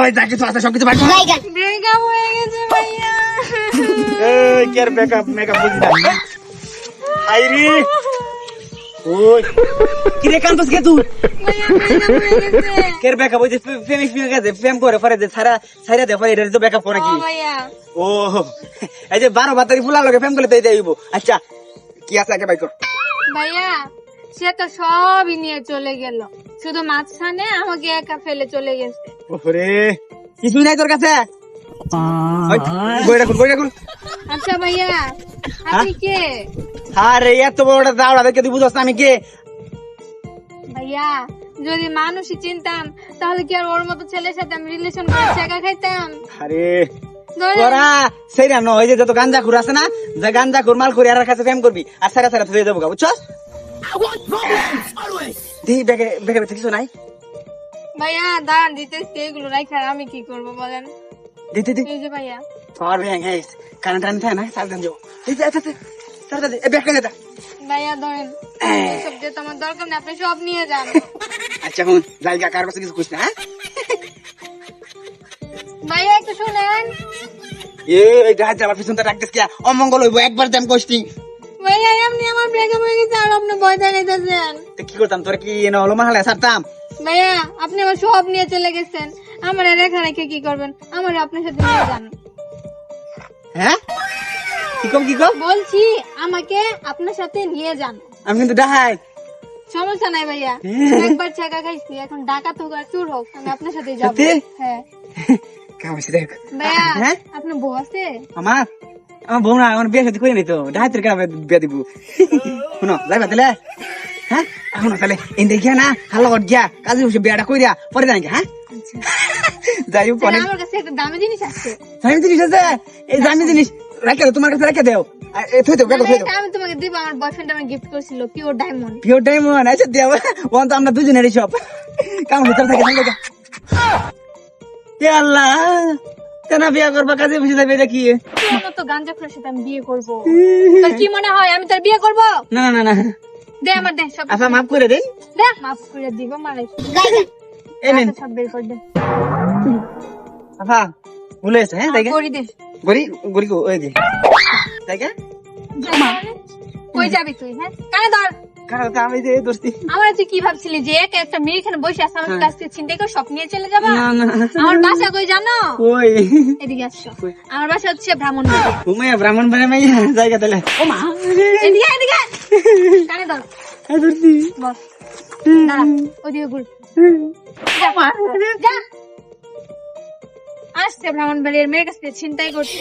ওই যা কিছু আছে সবকিছু বাইর কর। ব্রেকআপ হয়ে গেছে ভাইয়া। এই কেয়ার ব্যাকআপ মেকআপ বুঝি না আইরি ওই কি রে কান্তস কে তুই ভাইয়া ব্রেকআপ হয়ে গেছে। কেয়ার ব্যাকআপ ওই যে প্রেমিক প্রেমিকা ফেম করে পরে যে সারা দে পরে এটা তো ব্যাকআপ করে ও কি ভাইয়া ও এই যে 12 বাতারি ফুলা লগে ফেম করলে তাই দেইব আচ্ছা কি আছে আগে বাইর কর ভাইয়া সে তো সবই নিয়ে চলে গেল, শুধু মাঝখানে আমাকে একা ফেলে চলে গেছে। ওরে কিছুই নাই তোর কাছে ওই বইরা কর আচ্ছা ভাইয়া আপনি কে? আরে এত বড় দাওড়া দেখে তুই বুঝছ না আমি কে ভাইয়া যদি মানুষই চিনতাম তাহলে কি আর ওর মতো ছেলের সাথে আমি রিলেশন করে টাকা খাইতাম? আরে ধরেন, তোরা সেইরা ন ওই যে যত গাঞ্জা খুর আছে না যে গাঞ্জা খুর মাল খুরি আর কাছে ফেম করবি আর সারা সারা হয়ে যাবো বুঝছ দি বেগে বেগে কিছু নাই ভাইয়া দাঁড়ান দিতেছি, এগুলো রাখা আমি কি করবো বলেন? দিতে দি এই যে ভাইয়া তোর ব্যাং হ্যাঁ কারণ টান থাকে না সাবধান যাও এই যে আচ্ছা সারা দে এ ব্যাগ কেন দা ভাইয়া ধরেন, এসব যে তোমার দরকার নেই, আপনি সব নিয়ে যান। আচ্ছা হুন জায়গা কার কাছে কিছু খুঁজ না হ্যাঁ ভাইয়া একটু শুনেন। এই গাছ যাবার পিছন তো রাখতেছ কি অমঙ্গল হইব একবার দাম কষ্টি ভাইয়া এমনি আমার ব্রেকআপ হয়ে গেছে আর আপনি ভয় দেখাইতেছেন। তো কি করতাম তোর কি এনে হলো মাহালে সারতাম ভাইয়া আপনি আমার সব নিয়ে চলে গেছেন, আমার রেখা রেখে কি করবেন? আমার আপনার সাথে নিয়ে যান। হ্যাঁ কি কম বলছি আমাকে আপনার সাথে নিয়ে যান। আমি কিন্তু ডাহাই সমস্যা নাই ভাইয়া, একবার টাকা খাইছি, এখন ডাকাত হোক আর চুর হোক আমি আপনার সাথেই যাবো। সত্যি? হ্যাঁ কেমন আছে দেখ ভাইয়া হ্যাঁ আপনার বউ আছে? আমার বউ না আমার বিয়ে সাথে করে নি তো ডাহাতের কেন বিয়ে দিব শুনো যাইবা তাহলে হ্যাঁ এখন তাহলে এনে গিয়া না হাল্লা কর গিয়া কাজে বসে বিয়াটা কইরা পরে জানি হ্যাঁ যাই হোক তাহলে অনেক আমার কাছে একটা দামি জিনিস আছে, দামি জিনিস আছে এই দামি জিনিস রাখে তোমার কাছে রেখে দেও থই তো মানে থই তো এটা আমি তোমাকে দিব, আমার বয়ফ্রেন্ড আমাকে গিফট করেছিল পিওর ডায়মন্ড। পিওর ডায়মন্ড আচ্ছা দেও ওন তো আমরা দুজনেরই সব কাম ভিতর থেকে সঙ্গে যা এ আল্লাহ কেন বিয়া করবা কাজে বসে যাবে এটা কি তোর মতো গাঞ্জা খোরের সাথে আমি বিয়ে করবো? তোর কি মনে হয় আমি তোর বিয়ে করবো? না না না দে আমার দে সব, আচ্ছা মাফ করে দেন দে মাফ করে দিব মানে এই নেন সব বের করে দে। আচ্ছা ভুলে গেছে হ্যাঁ তাই করি দে। গড়ি গড়ি ওই যে তাই কে কই যাবি তুই? হ্যাঁ কানে ধর। কারণ তো আমি যে দোস্তি আমার তুই কি ভাবছিলি যে একা একটা মেয়ে এখানে বসে আছে আমার কাছ থেকে চিন্তা করে সব নিয়ে চলে যাবা? না না আমার বাসা কই জানো? ওই এদিকে আসছো, আমার বাসা হচ্ছে ব্রাহ্মণবাড়িয়া। ঘুমাইয়া ব্রাহ্মণ বাড়ি মাইয়া জায়গা তাহলে ও মা এদিকে এদিকে কানে ধর, এই দোস্তি বস দাঁড়া ওদিকে ঘুর যা, যা। আসছে ব্রাহ্মণবাড়িয়ার মেয়ের কাছ থেকে ছিনতাই করছে।